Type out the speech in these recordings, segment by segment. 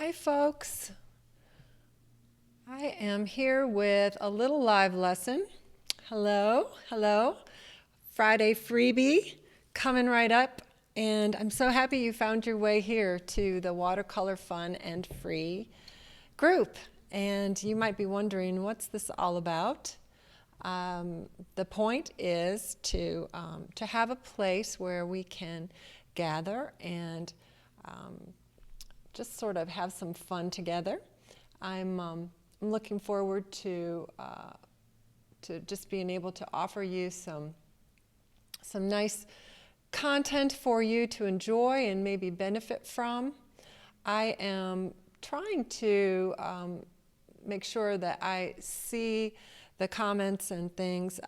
Hi, folks. I am here with a little live lesson. Hello, hello. Friday freebie coming right up. And I'm so happy you found your way here to the Watercolor Fun and Free group. And you might be wondering, what's this all about? The point is to have a place where we can gather and just sort of have some fun together. I'm looking forward to just being able to offer you some nice content for you to enjoy and maybe benefit from. I am trying to make sure that I see the comments and things.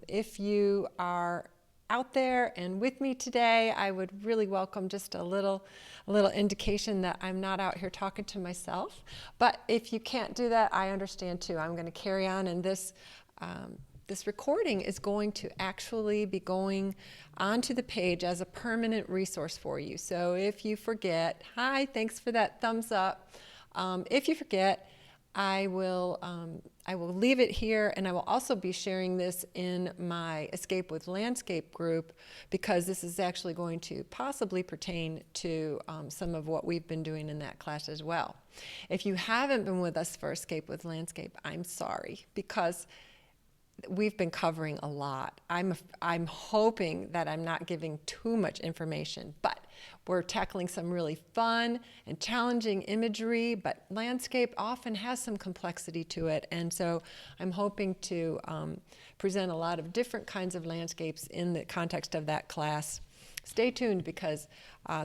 If you are out there and with me today, I would really welcome just a little indication that I'm not out here talking to myself. But if you can't do that, I understand too. I'm going to carry on, and this recording is going to actually be going onto the page as a permanent resource for you. So if you forget, hi, thanks for that thumbs up. If you forget, I will leave it here, and I will also be sharing this in my Escape with Landscape group, because this is actually going to possibly pertain to some of what we've been doing in that class as well. If you haven't been with us for Escape with Landscape, I'm sorry, because we've been covering a lot. I'm hoping that I'm not giving too much information, but we're tackling some really fun and challenging imagery, but landscape often has some complexity to it, and so I'm hoping to present a lot of different kinds of landscapes in the context of that class. Stay tuned, because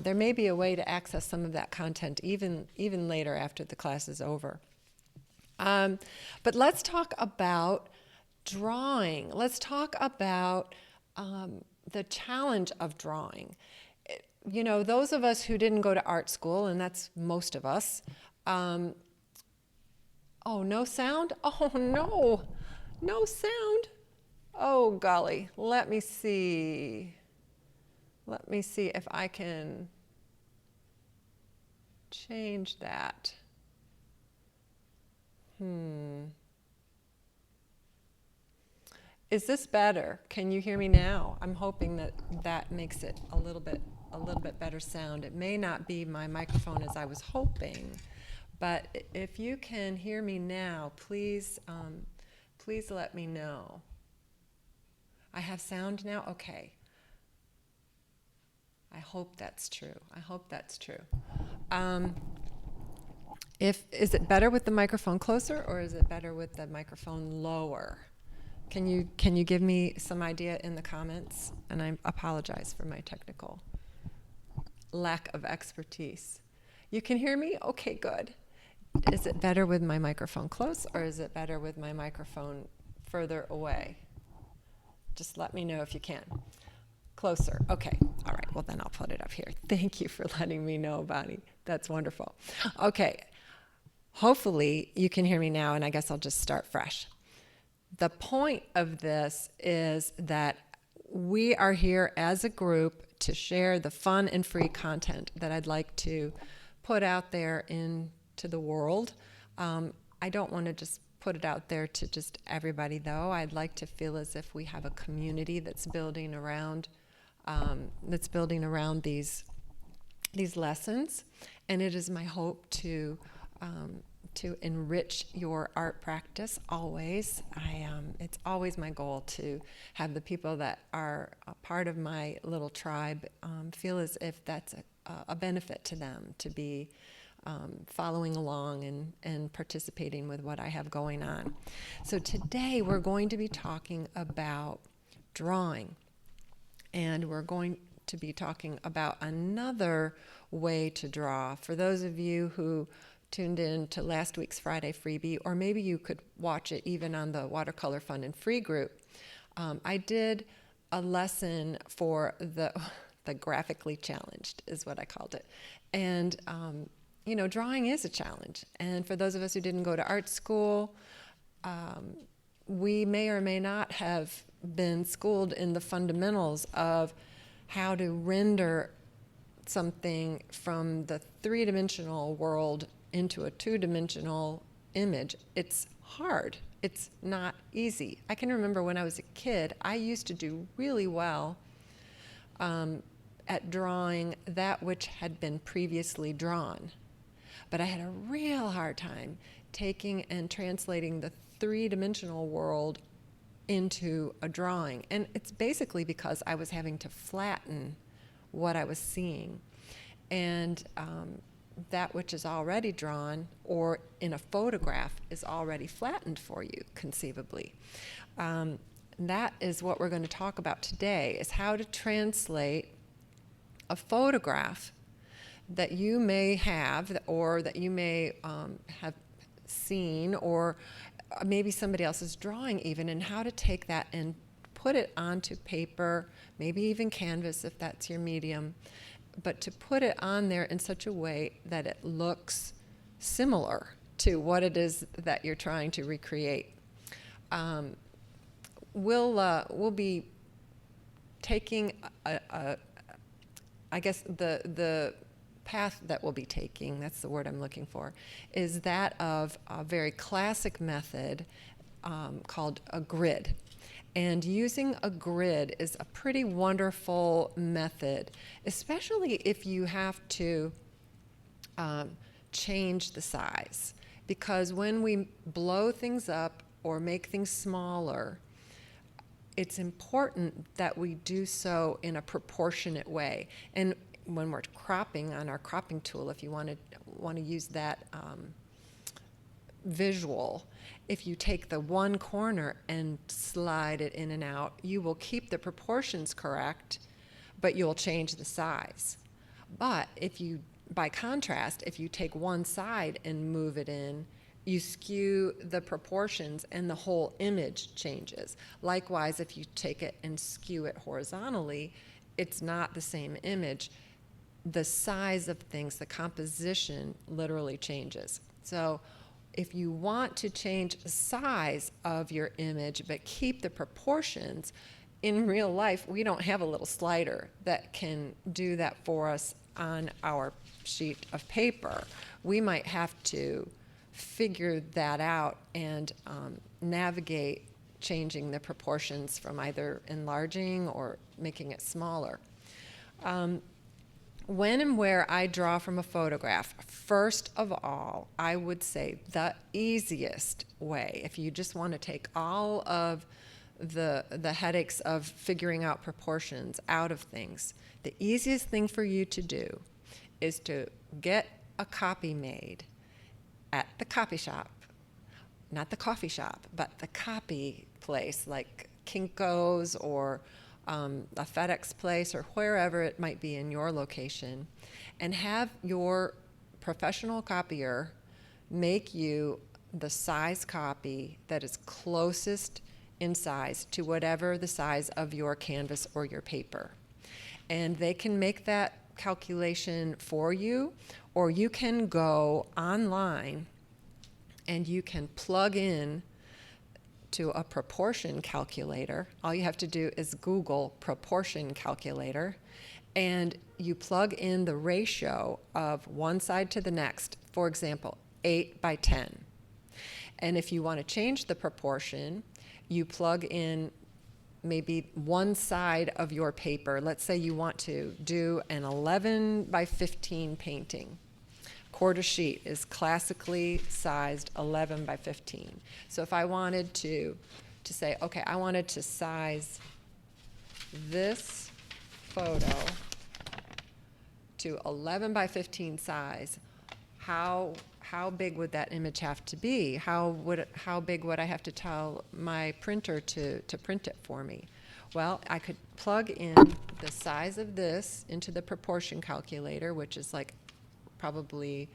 there may be a way to access some of that content even later after the class is over. But let's talk about drawing. Let's talk about the challenge of drawing. You know, those of us who didn't go to art school, and that's most of us. Oh, no sound? Oh, no sound. Oh, golly. Let me see if I can change that. Is this better? Can you hear me now? I'm hoping that makes it a little bit better sound. It may not be my microphone as I was hoping, but if you can hear me now, please let me know. I have sound now? Okay. I hope that's true. Is it better with the microphone closer, or is it better with the microphone lower? Can you give me some idea in the comments? And I apologize for my technical lack of expertise. You can hear me? Okay, good. Is it better with my microphone close, or is it better with my microphone further away? Just let me know if you can. Closer. Okay. All right. Well, then I'll put it up here. Thank you for letting me know, Bonnie. That's wonderful. Okay. Hopefully you can hear me now, and I guess I'll just start fresh. The point of this is that we are here as a group to share the fun and free content that I'd like to put out there into the world. I don't want to just put it out there to just everybody, though. I'd like to feel as if we have a community that's building around these lessons, and it is my hope to enrich your art practice always. It's always my goal to have the people that are a part of my little tribe feel as if that's a benefit to them, to be following along and participating with what I have going on. So today we're going to be talking about drawing, and we're going to be talking about another way to draw. For those of you who tuned in to last week's Friday freebie, or maybe you could watch it even on the Watercolor Fun and Free group, I did a lesson for the Graphically Challenged is what I called it. And drawing is a challenge. And for those of us who didn't go to art school, we may or may not have been schooled in the fundamentals of how to render something from the three-dimensional world into a two-dimensional image, it's hard. It's not easy. I can remember when I was a kid, I used to do really well at drawing that which had been previously drawn. But I had a real hard time taking and translating the three-dimensional world into a drawing. And it's basically because I was having to flatten what I was seeing. And that which is already drawn or in a photograph is already flattened for you, conceivably. That is what we're going to talk about today, is how to translate a photograph that you may have, or that you may have seen, or maybe somebody else's drawing even, and how to take that and put it onto paper, maybe even canvas if that's your medium, but to put it on there in such a way that it looks similar to what it is that you're trying to recreate. We'll be taking I guess the path that we'll be taking, that's the word I'm looking for, is that of a very classic method called a grid. And using a grid is a pretty wonderful method, especially if you have to change the size. Because when we blow things up or make things smaller, it's important that we do so in a proportionate way. And when we're cropping on our cropping tool, if you want to use that visual, if you take the one corner and slide it in and out, you will keep the proportions correct, but you'll change the size. But if you, by contrast, if you take one side and move it in, you skew the proportions and the whole image changes. Likewise, if you take it and skew it horizontally, it's not the same image. The size of things, the composition literally changes. So if you want to change the size of your image but keep the proportions, in real life we don't have a little slider that can do that for us on our sheet of paper. We might have to figure that out and navigate changing the proportions from either enlarging or making it smaller. When and where I draw from a photograph, first of all, I would say the easiest way, if you just want to take all of the headaches of figuring out proportions out of things, the easiest thing for you to do is to get a copy made at the copy shop, not the coffee shop, but the copy place like Kinko's or a FedEx place or wherever it might be in your location, and have your professional copier make you the size copy that is closest in size to whatever the size of your canvas or your paper. And they can make that calculation for you, or you can go online and you can plug in to a proportion calculator. All you have to do is Google proportion calculator, and you plug in the ratio of one side to the next, for example, 8:10. And if you want to change the proportion, you plug in maybe one side of your paper. Let's say you want to do an 11:15 painting. Quarter sheet is classically sized 11:15. So if I wanted to say, okay, I wanted to size this photo to 11:15 size, how big would that image have to be? How big would I have to tell my printer to print it for me? Well, I could plug in the size of this into the proportion calculator, which is like probably,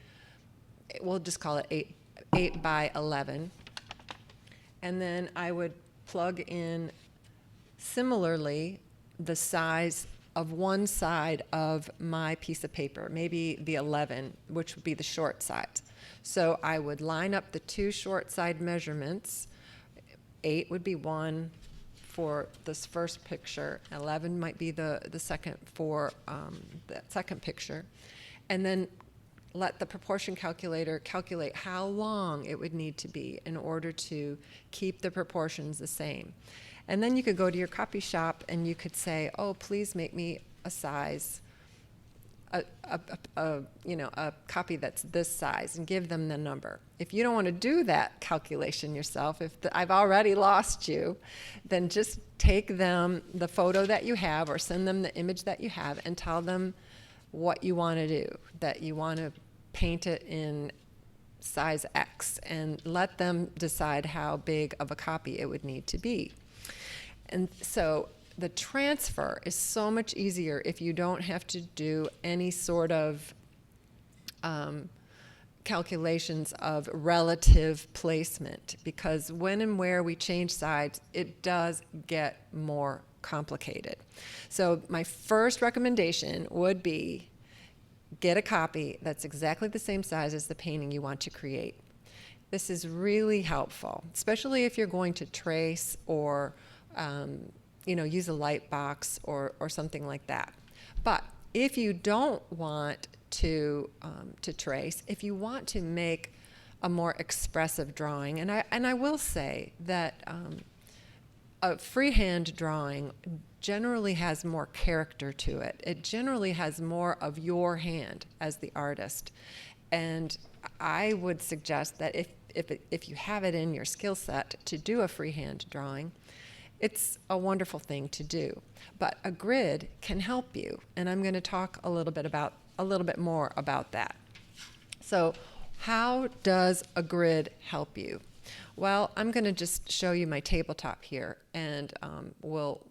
we'll just call it 8:11. And then I would plug in similarly the size of one side of my piece of paper, maybe the 11, which would be the short side. So I would line up the two short side measurements. 8 would be one for this first picture. 11 might be the second for the second picture. And then let the proportion calculator calculate how long it would need to be in order to keep the proportions the same. And then you could go to your copy shop and you could say, oh, please make me a size, a copy that's this size, and give them the number. If you don't want to do that calculation yourself, I've already lost you, then just take them the photo that you have or send them the image that you have and tell them what you want to do, that you want to paint it in size X, and let them decide how big of a copy it would need to be. And so the transfer is so much easier if you don't have to do any sort of calculations of relative placement, because when and where we change sides, it does get more complicated. So my first recommendation would be get a copy that's exactly the same size as the painting you want to create. This is really helpful, especially if you're going to trace or use a light box or something like that. But if you don't want to trace, if you want to make a more expressive drawing, and I will say that a freehand drawing generally has more character to it. It generally has more of your hand as the artist. And I would suggest that if you have it in your skill set to do a freehand drawing, it's a wonderful thing to do. But a grid can help you, and I'm going to talk a little bit more about that. So how does a grid help you? Well, I'm going to just show you my tabletop here, and we'll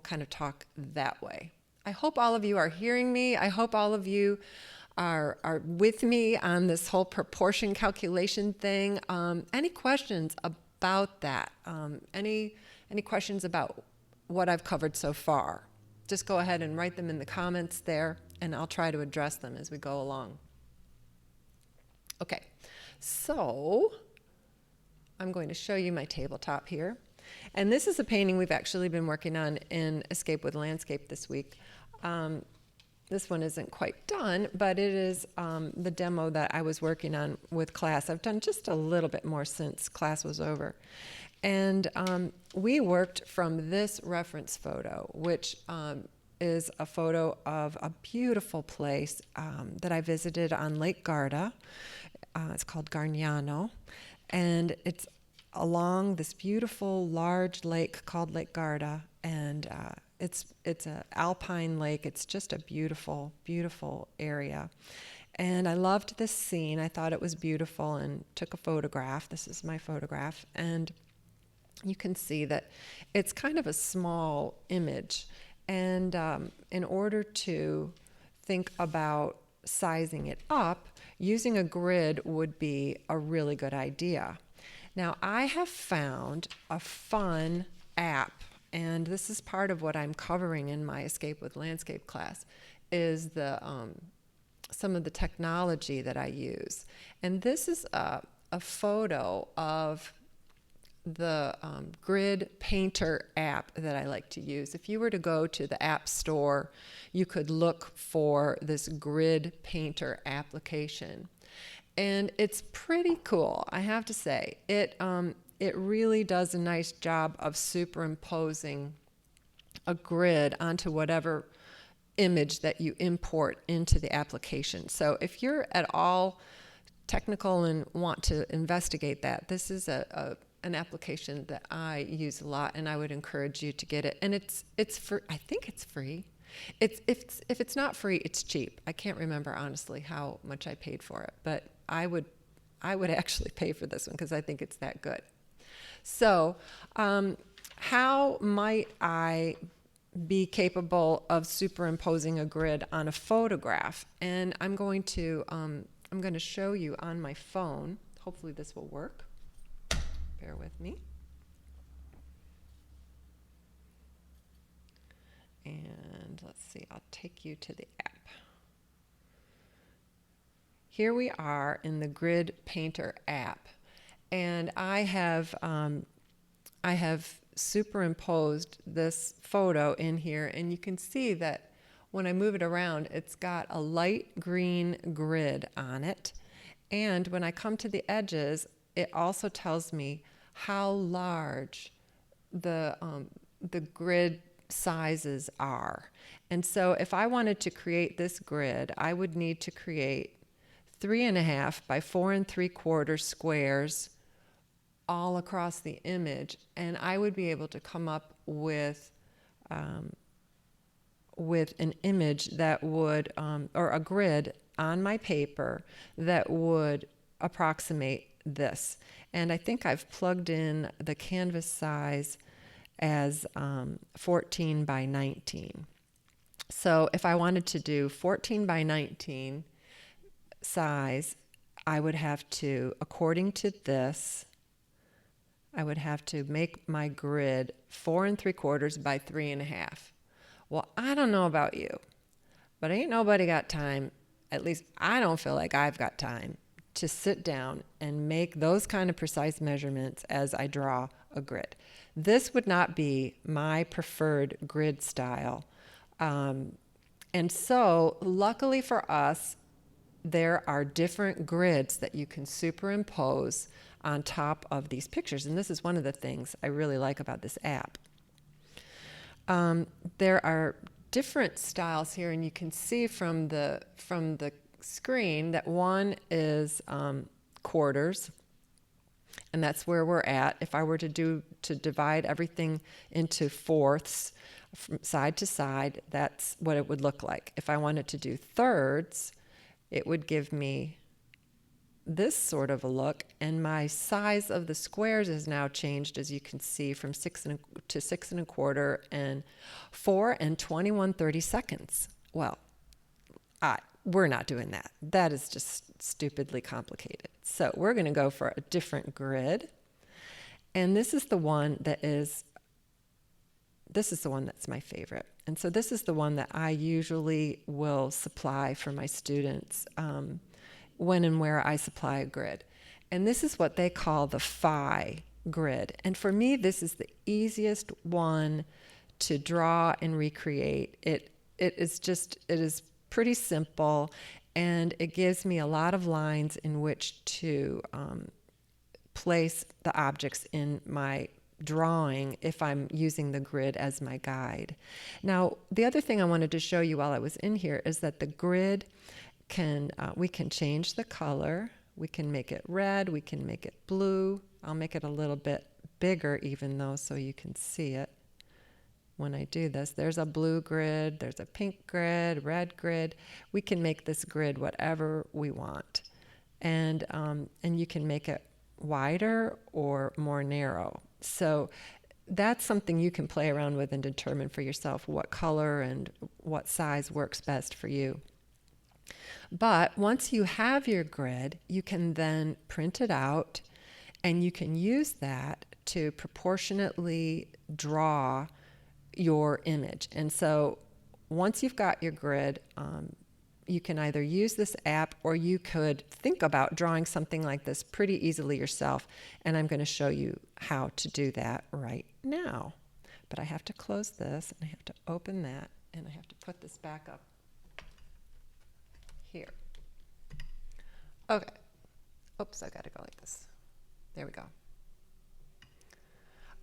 kind of talk that way. I hope all of you are hearing me. I hope all of you are with me on this whole proportion calculation thing. Any questions about that? Any questions about what I've covered so far? Just go ahead and write them in the comments there, and I'll try to address them as we go along. Okay, so I'm going to show you my tabletop here. And this is a painting we've actually been working on in Escape with Landscape this week. This one isn't quite done, but it is the demo that I was working on with class. I've done just a little bit more since class was over. And we worked from this reference photo, which is a photo of a beautiful place that I visited on Lake Garda. It's called Gargnano, and it's along this beautiful large lake called Lake Garda, and it's an alpine lake. It's just a beautiful, beautiful area. And I loved this scene. I thought it was beautiful and took a photograph. This is my photograph. And you can see that it's kind of a small image. And in order to think about sizing it up, using a grid would be a really good idea. Now, I have found a fun app, and this is part of what I'm covering in my Escape with Landscape class, is some of the technology that I use. And this is a photo of the Grid Painter app that I like to use. If you were to go to the App Store, you could look for this Grid Painter application. And it's pretty cool, I have to say. It really does a nice job of superimposing a grid onto whatever image that you import into the application. So if you're at all technical and want to investigate that, this is an application that I use a lot, and I would encourage you to get it. And it's for, I think it's free. If it's not free, it's cheap. I can't remember honestly how much I paid for it, but I would actually pay for this one because I think it's that good. So how might I be capable of superimposing a grid on a photograph? And I'm going to show you on my phone. Hopefully this will work. Bear with me. And let's see, I'll take you to the app. Here we are in the Grid Painter app, and I have superimposed this photo in here, and you can see that when I move it around, it's got a light green grid on it. And when I come to the edges, it also tells me how large the grid sizes are. And so if I wanted to create this grid, I would need to create 3.5 by 4 3/4 squares all across the image, and I would be able to come up with an image that would, or a grid on my paper that would approximate this. And I think I've plugged in the canvas size as 14 by 19. So if I wanted to do 14 by 19 size, I would have to, according to this, I would have to make my grid 4 3/4 by 3.5. Well, I don't know about you, but ain't nobody got time, at least I don't feel like I've got time, to sit down and make those kind of precise measurements as I draw a grid. This would not be my preferred grid style. And so, luckily for us, there are different grids that you can superimpose on top of these pictures. And this is one of the things I really like about this app. There are different styles here, and you can see from the screen that one is quarters, and that's where we're at. If I were to divide everything into fourths from side to side, that's what it would look like. If I wanted to do thirds, it would give me this sort of a look, and my size of the squares is now changed, as you can see, from 6 to 6 1/4 and 4 and 21/32. Well, we're not doing that. That is just stupidly complicated. So we're going to go for a different grid, and this is the one that's my favorite. And so this is the one that I usually will supply for my students when and where I supply a grid. And this is what they call the phi grid. And for me, this is the easiest one to draw and recreate. It is pretty simple, and it gives me a lot of lines in which to place the objects in my drawing if I'm using the grid as my guide. Now, the other thing I wanted to show you while I was in here is that the grid we can change the color. We can make it red, we can make it blue. I'll make it a little bit bigger even though, so you can see it when I do this. There's a blue grid, there's a pink grid, red grid. We can make this grid whatever we want. And you can make it wider or more narrow. So that's something you can play around with and determine for yourself what color and what size works best for you. But once you have your grid, you can then print it out, and you can use that to proportionately draw your image. And so once you've got your grid, you can either use this app, or you could think about drawing something like this pretty easily yourself. And I'm going to show you how to do that right now. But I have to close this, and I have to open that, and I have to put this back up here. Okay. Oops, I got to go like this. There we go.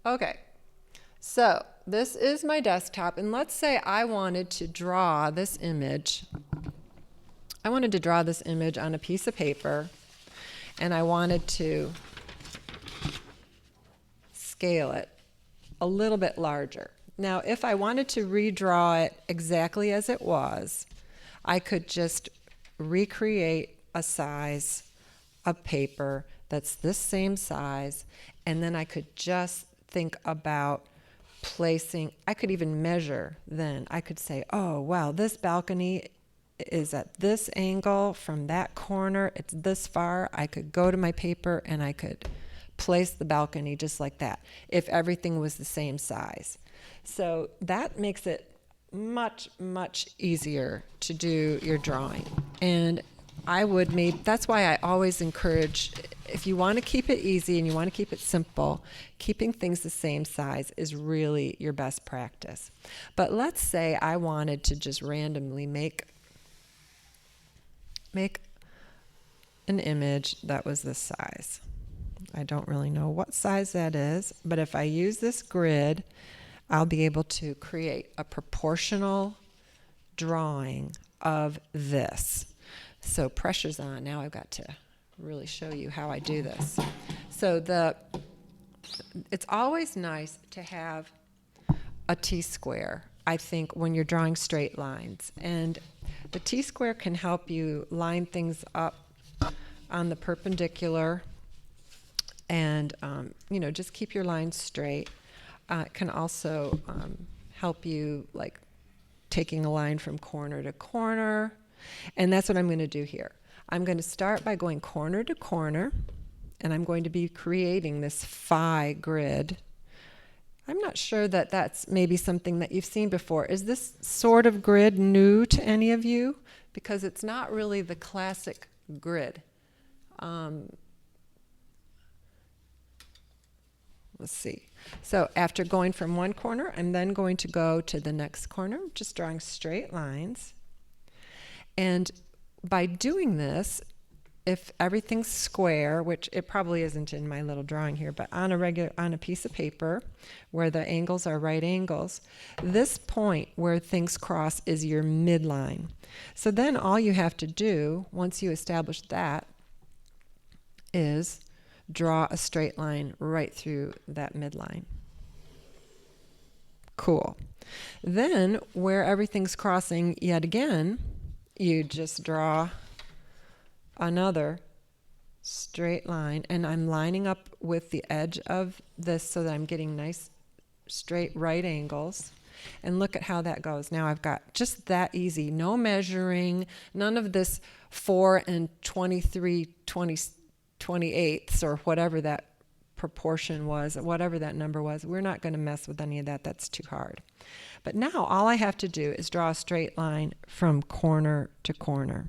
Okay. So this is my desktop, and let's say I wanted to draw this image. I wanted to draw this image on a piece of paper, and I wanted to scale it a little bit larger. Now, if I wanted to redraw it exactly as it was, I could just recreate a size of paper that's this same size, and then I could just think about placing, I could even measure then. I could say, oh, wow, this balcony is at this angle from that corner, it's this far. I could go to my paper and I could place the balcony just like that if everything was the same size. So that makes it much, much easier to do your drawing. And that's why I always encourage if you want to keep it easy and you want to keep it simple, keeping things the same size is really your best practice. But let's say I wanted to just randomly make an image that was this size. I don't really know what size that is, but if I use this grid, I'll be able to create a proportional drawing of this. So pressure's on. Now I've got to really show you how I do this. So it's always nice to have a T-square, I think, when you're drawing straight lines. And the T-square can help you line things up on the perpendicular and, just keep your lines straight. It can also help you, like, taking a line from corner to corner. And that's what I'm going to do here. I'm going to start by going corner to corner, and I'm going to be creating this phi grid. I'm not sure that that's maybe something that you've seen before. Is this sort of grid new to any of you? Because it's not really the classic grid. Let's see. So after going from one corner, I'm then going to go to the next corner, just drawing straight lines. And by doing this, if everything's square, which it probably isn't in my little drawing here, but on a piece of paper where the angles are right angles, this point where things cross is your midline. So then all you have to do, once you establish that, is draw a straight line right through that midline. Cool. Then where everything's crossing yet again, you just draw another straight line, and I'm lining up with the edge of this so that I'm getting nice straight right angles. And look at how that goes. Now I've got just that easy, no measuring, none of this 4 and 28ths or whatever that proportion was, whatever that number was. We're not going to mess with any of that. That's too hard. But now all I have to do is draw a straight line from corner to corner.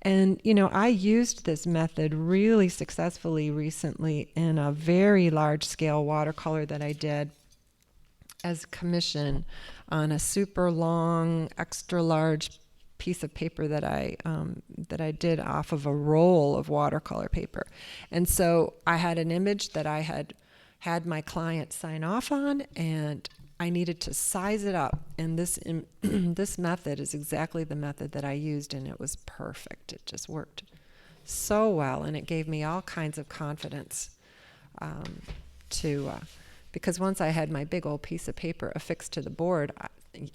And, I used this method really successfully recently in a very large-scale watercolor that I did as a commission on a super long, extra large piece of paper that I did off of a roll of watercolor paper. And so I had an image that I had my client sign off on, and I needed to size it up, and this method is exactly the method that I used, and it was perfect. It just worked so well, and it gave me all kinds of confidence because once I had my big old piece of paper affixed to the board,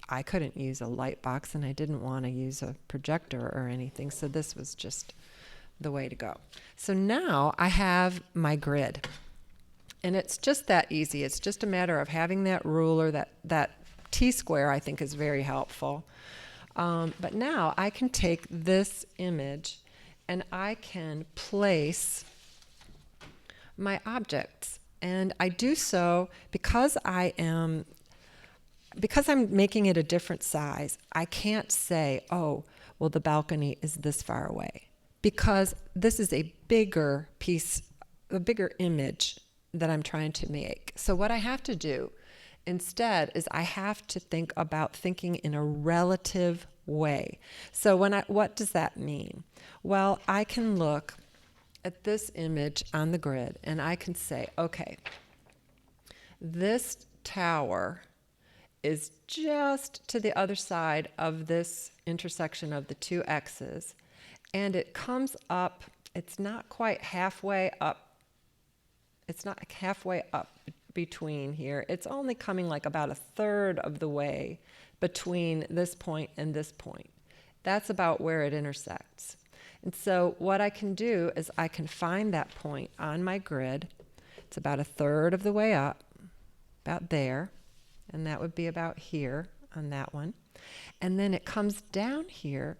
I couldn't use a light box, and I didn't want to use a projector or anything, so this was just the way to go. So now I have my grid. And it's just that easy. It's just a matter of having that ruler, that T-square I think is very helpful. But now I can take this image and I can place my objects. And I do so because I'm making it a different size. I can't say, oh, well, the balcony is this far away, because this is a bigger piece, a bigger image that I'm trying to make. So what I have to do instead is I have to think about thinking in a relative way. So what does that mean? Well, I can look at this image on the grid and I can say, okay, this tower is just to the other side of this intersection of the two X's, and it comes up, it's not quite halfway up. It's not halfway up between here. It's only coming like about a third of the way between this point and this point. That's about where it intersects. And so what I can do is I can find that point on my grid. It's about a third of the way up, about there, and that would be about here on that one. And then it comes down here.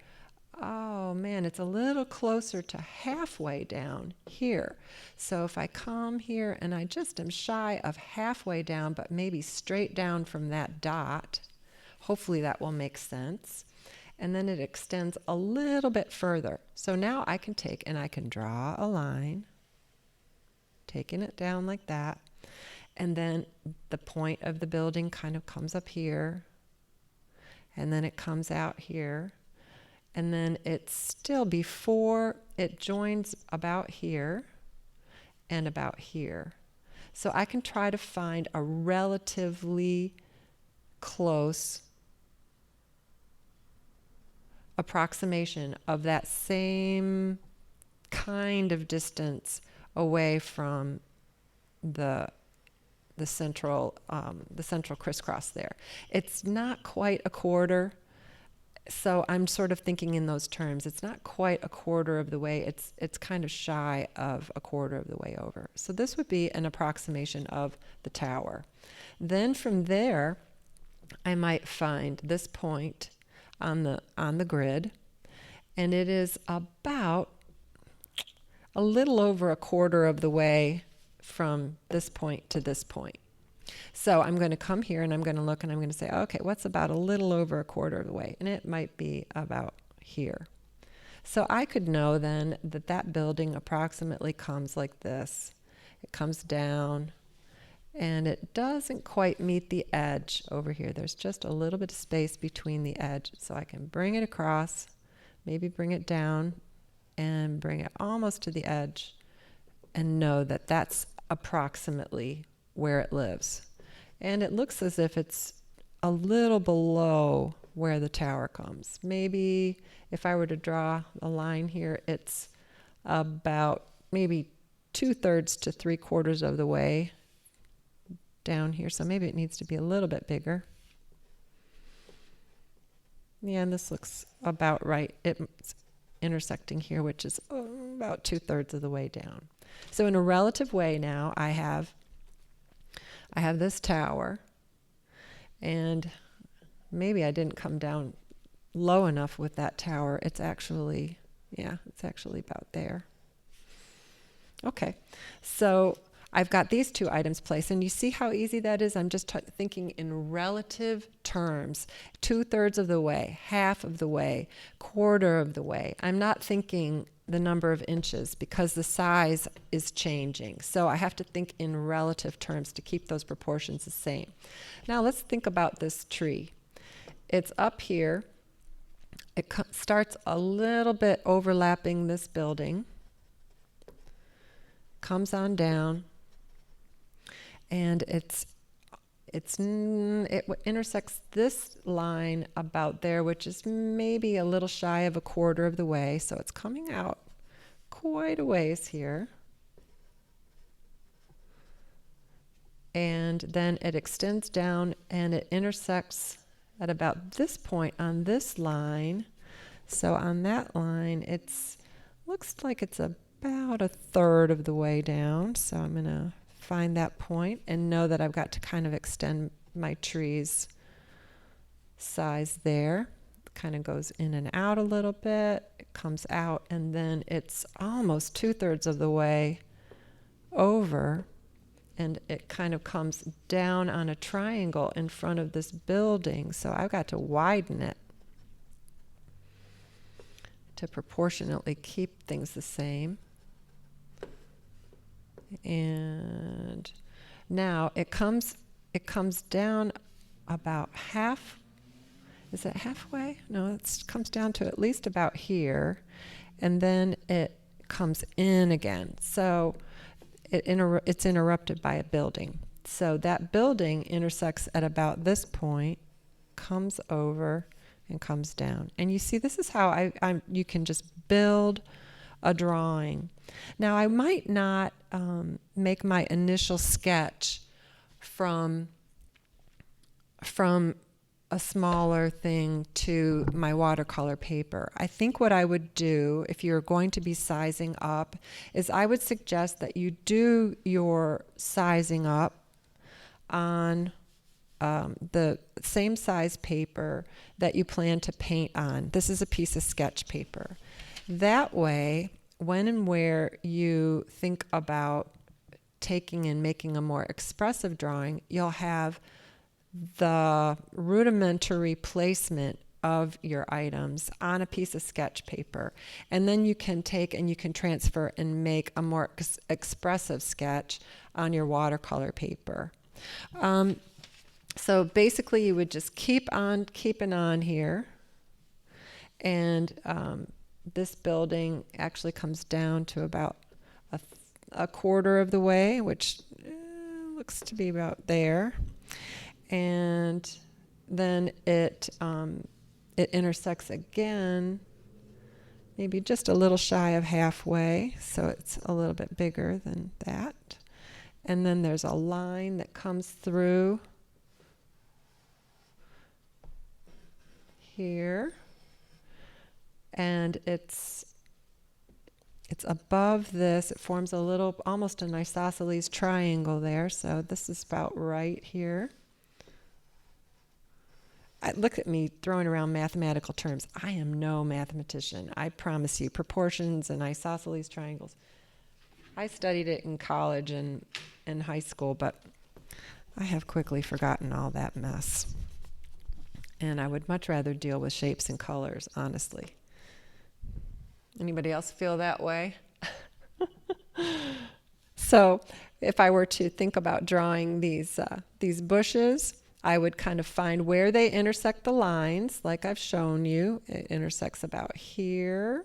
Oh man, it's a little closer to halfway down here. So if I come here and I just am shy of halfway down, but maybe straight down from that dot, hopefully that will make sense. And then it extends a little bit further. So now I can take and I can draw a line taking it down like that. And then the point of the building kind of comes up here, and then it comes out here, and then it's still before it joins about here and about here. So I can try to find a relatively close approximation of that same kind of distance away from the central crisscross there. It's not quite a quarter, so I'm sort of thinking in those terms. It's not quite a quarter of the way. It's kind of shy of a quarter of the way over. So this would be an approximation of the tower. Then from there, I might find this point on the grid, and it is about a little over a quarter of the way from this point to this point. So I'm going to come here and I'm going to look and I'm going to say, okay, what's about a little over a quarter of the way? And it might be about here. So I could know then that that building approximately comes like this. It comes down and it doesn't quite meet the edge over here. There's just a little bit of space between the edge. So I can bring it across, maybe bring it down and bring it almost to the edge and know that that's approximately where it lives. And it looks as if it's a little below where the tower comes. Maybe if I were to draw a line here, it's about maybe 2/3 to 3/4 of the way down here. So maybe it needs to be a little bit bigger. Yeah, and this looks about right. It's intersecting here, which is about 2/3 of the way down. So in a relative way now, I have this tower, and maybe I didn't come down low enough with that tower. It's actually about there. Okay, so I've got these two items placed, and you see how easy that is? I'm just thinking in relative terms. 2/3 of the way, half of the way, quarter of the way. I'm not thinking the number of inches because the size is changing. So I have to think in relative terms to keep those proportions the same. Now let's think about this tree. It's up here. It starts a little bit overlapping this building, comes on down, and it intersects this line about there, which is maybe a little shy of a quarter of the way. So it's coming out quite a ways here. And then it extends down and it intersects at about this point on this line. So on that line, looks like it's about 1/3 of the way down. So I'm going to find that point and know that I've got to kind of extend my tree's size there. It kind of goes in and out a little bit. It comes out, and then it's almost 2/3 of the way over, and it kind of comes down on a triangle in front of this building. So I've got to widen it to proportionately keep things the same. And now it comes down about half. Is it halfway? No, it comes down to at least about here, and then it comes in again. So it's interrupted by a building. So that building intersects at about this point, comes over, and comes down. And you see, this is how you can just build a drawing. Now, I might not make my initial sketch from a smaller thing to my watercolor paper. I think what I would do if you're going to be sizing up is I would suggest that you do your sizing up on the same size paper that you plan to paint on. This is a piece of sketch paper. That way, when and where you think about taking and making a more expressive drawing, you'll have the rudimentary placement of your items on a piece of sketch paper. And then you can take and you can transfer and make a more expressive sketch on your watercolor paper. So basically you would just keep on keeping on here. And this building actually comes down to about a quarter of the way, which looks to be about there. And then it intersects again, maybe just a little shy of halfway, so it's a little bit bigger than that. And then there's a line that comes through here, and it's above this. It forms a little, almost an isosceles triangle there, so this is about right here. Look at me throwing around mathematical terms. I am no mathematician. I promise you, proportions and isosceles triangles. I studied it in college and in high school, but I have quickly forgotten all that mess. And I would much rather deal with shapes and colors, honestly. Anybody else feel that way? So if I were to think about drawing these bushes, I would kind of find where they intersect the lines, like I've shown you. It intersects about here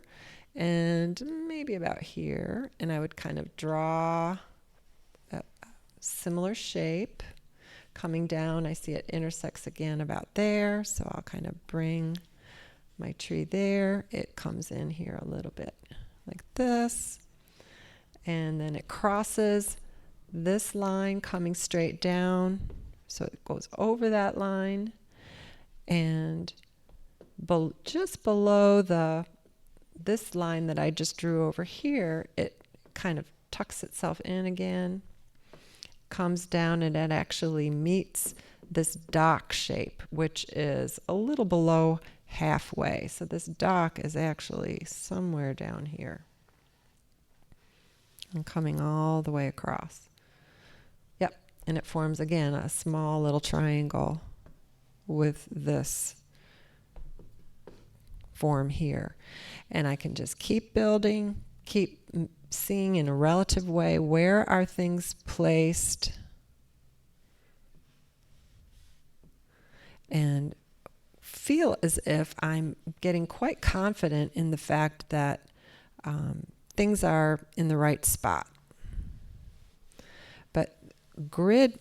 and maybe about here. And I would kind of draw a similar shape. Coming down, I see it intersects again about there. So I'll kind of bring my tree there. It comes in here a little bit like this. And then it crosses this line coming straight down. So it goes over that line, and just below this line that I just drew over here, it kind of tucks itself in again, comes down, and it actually meets this dock shape, which is a little below halfway. So this dock is actually somewhere down here and coming all the way across. Yep. And it forms, again, a small little triangle with this form here. And I can just keep building, keep seeing in a relative way where are things placed, and feel as if I'm getting quite confident in the fact that things are in the right spot. But grids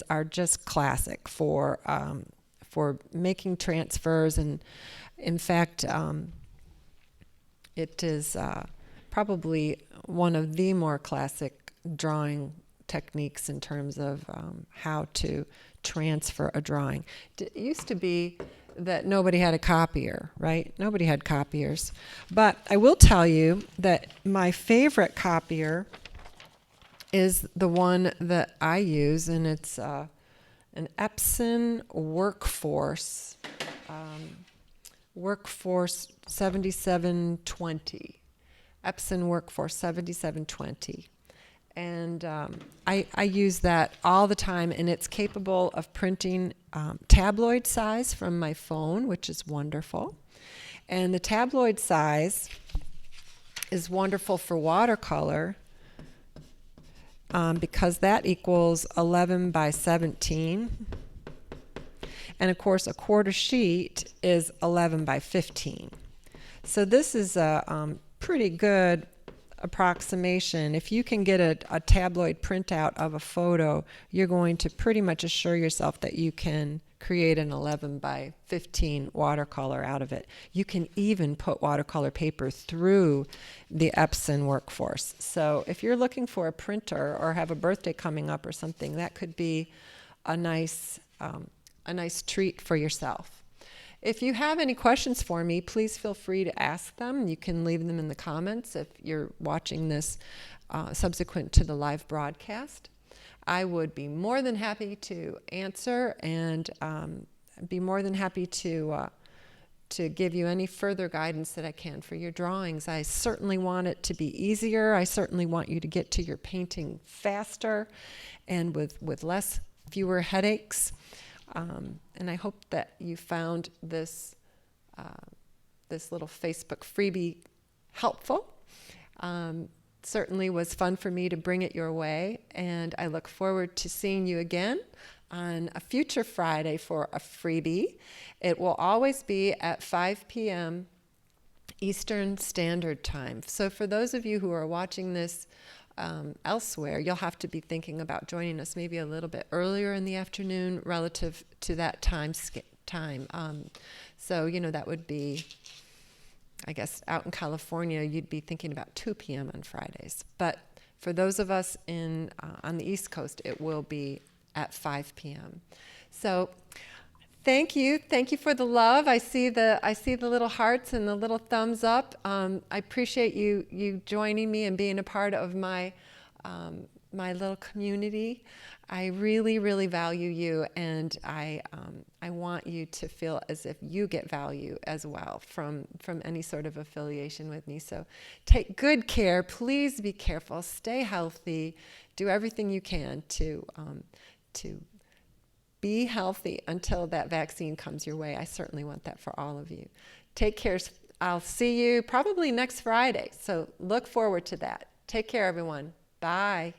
are just classic for making transfers, and in fact, it is probably one of the more classic drawing techniques in terms of how to transfer a drawing. It used to be that nobody had a copier, right? Nobody had copiers. But I will tell you that my favorite copier is the one that I use, and it's an Epson Workforce 7720. Epson Workforce 7720. And I use that all the time, and it's capable of printing tabloid size from my phone, which is wonderful. And the tabloid size is wonderful for watercolor because that equals 11 by 17. And of course, a quarter sheet is 11 by 15. So this is a pretty good approximation. If you can get a tabloid printout of a photo, you're going to pretty much assure yourself that you can create an 11 by 15 watercolor out of it. You can even put watercolor paper through the Epson Workforce. So if you're looking for a printer or have a birthday coming up or something, that could be a nice treat for yourself. If you have any questions for me, please feel free to ask them. You can leave them in the comments if you're watching this subsequent to the live broadcast. I would be more than happy to answer, and be more than happy to give you any further guidance that I can for your drawings. I certainly want it to be easier. I certainly want you to get to your painting faster and with fewer headaches. And I hope that you found this this little Facebook freebie helpful. Certainly was fun for me to bring it your way, and I look forward to seeing you again on a future Friday for a freebie. It will always be at 5 p.m. Eastern Standard Time. So for those of you who are watching this elsewhere, you'll have to be thinking about joining us maybe a little bit earlier in the afternoon relative to that time. So, that would be, I guess, out in California, you'd be thinking about 2 p.m. on Fridays. But for those of us on the East Coast, it will be at 5 p.m. So thank you for the love. I see the little hearts and the little thumbs up. I appreciate you joining me and being a part of my little community. I really, really value you, and I want you to feel as if you get value as well from any sort of affiliation with me. So take good care. Please be careful. Stay healthy. Do everything you can to be healthy until that vaccine comes your way. I certainly want that for all of you. Take care. I'll see you probably next Friday. So look forward to that. Take care, everyone. Bye.